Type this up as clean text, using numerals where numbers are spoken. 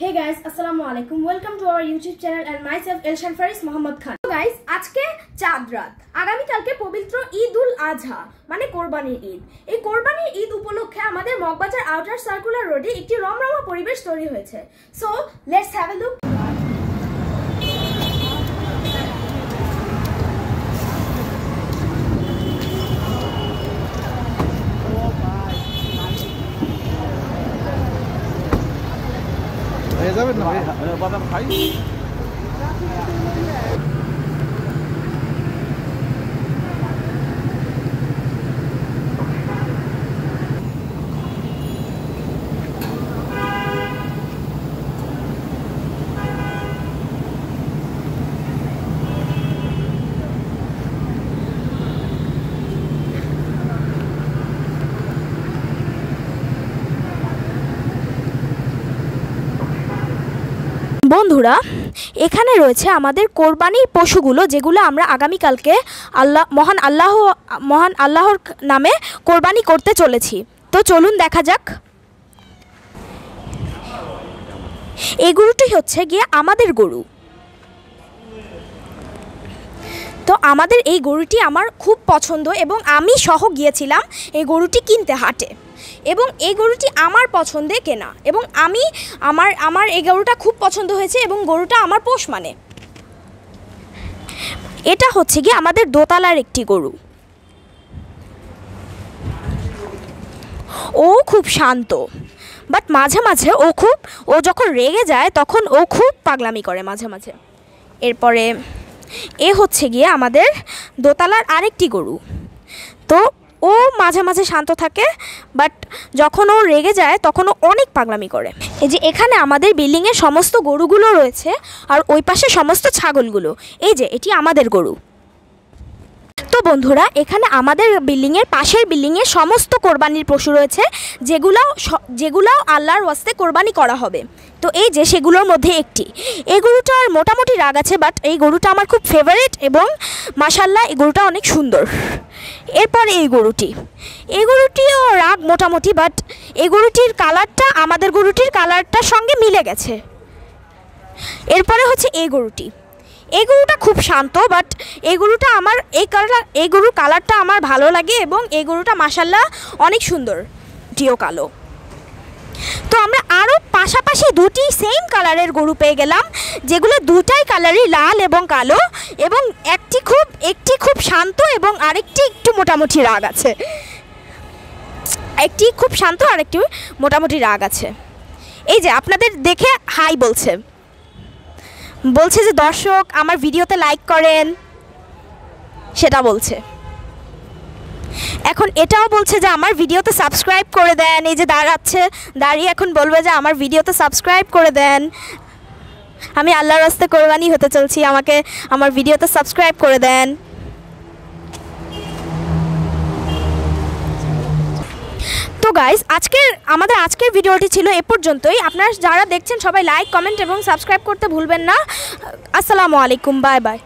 Hey guys, assalamu alaikum. Welcome to our YouTube channel and myself Elshan Faris Mohammad Khan. So guys, আজকে চাঁদ রাত। আগামী কালকে পবিত্র ঈদুল আজহা মানে কোরবানির ঈদ। এই কোরবানির ঈদ উপলক্ষে আমাদের মগবাজার আউটার সার্কুলার রোডে একটি রমরমা পরিবেশ তৈরি হয়েছে। So, let's have a look. যাবেন না বাদাম খাই বন্ধুরা, এখানে রয়েছে আমাদের কোরবানির পশুগুলো, যেগুলো আমরা আগামীকালকে মহান আল্লাহর নামে কোরবানি করতে চলেছি। তো চলুন দেখা যাক। এই গরুটি হচ্ছে গিয়ে আমাদের গরু। তো আমাদের এই গরুটি আমার খুব পছন্দ এবং আমি সহ গিয়েছিলাম এই গরুটি কিনতে হাটে, এবং এই গরুটি আমার পছন্দে কেনা, এবং আমার এই গরুটা খুব পছন্দ হয়েছে এবং গরুটা আমার পোষ মানে। এটা হচ্ছে গিয়ে আমাদের দোতলার একটি গরু। ও খুব শান্ত, বাট মাঝে মাঝে ও যখন রেগে যায় তখন ও খুব পাগলামি করে মাঝে মাঝে। এরপরে এ হচ্ছে গিয়ে আমাদের দোতলার আরেকটি গরু। তো ও মাঝে মাঝে শান্ত থাকে, বাট যখন ও রেগে যায় তখন ও অনেক পাগলামি করে। এই যে এখানে আমাদের বিল্ডিংয়ে সমস্ত গরুগুলো রয়েছে, আর ওই পাশে সমস্ত ছাগলগুলো। এই যে এটি আমাদের গরু। তো বন্ধুরা, এখানে আমাদের বিল্ডিংয়ের পাশের বিল্ডিংয়ে সমস্ত কোরবানির পশু রয়েছে, যেগুলো আল্লাহর ওয়াস্তে কোরবানি করা হবে। তো এই যে সেগুলোর মধ্যে একটি, এই গরুটার মোটামুটি রাগ আছে, বাট এই গরুটা আমার খুব ফেভারিট এবং মাশাআল্লাহ এই গরুটা অনেক সুন্দর। এরপরে এই গরুটিও রাগ মোটামুটি, বাট এই গরুটির কালারটা আমাদের গরুটির কালারটার সঙ্গে মিলে গেছে। এরপরে হচ্ছে এই গরুটা খুব শান্ত, বাট এই গরুর কালারটা আমার ভালো লাগে, এবং এই গরুটা মাশাআল্লাহ অনেক সুন্দর, টিও কালো। তো আমরা আরও পাশাপাশি দুটি সেম কালারের গরু পেয়ে গেলাম, যেগুলো দুটাই কালারই লাল এবং কালো, এবং একটি খুব শান্ত এবং আরেকটি একটু মোটামুটি রাগ আছে। একটি খুব শান্ত আর একটি মোটামুটি রাগ আছে। এই যে আপনাদের দেখে হাই বলছে যে দর্শক আমার ভিডিওতে লাইক করেন, সেটা বলছে। এখন এটাও বলছে যে আমার ভিডিওতে সাবস্ক্রাইব করে দেন। এই যে দাঁড়িয়ে এখন বলবে যে আমার ভিডিওতে সাবস্ক্রাইব করে দেন, আমি আল্লাহর রাস্তায় কোরবানি হতে চলছি, আমাকে আমার ভিডিওতে সাবস্ক্রাইব করে দেন। তো গাইস, আমাদের আজকের ভিডিওটি ছিল এ পর্যন্তই। আপনারা যারা দেখছেন সবাই লাইক, কমেন্ট এবং সাবস্ক্রাইব করতে ভুলবেন না। আসসালামু আলাইকুম, বাই বাই।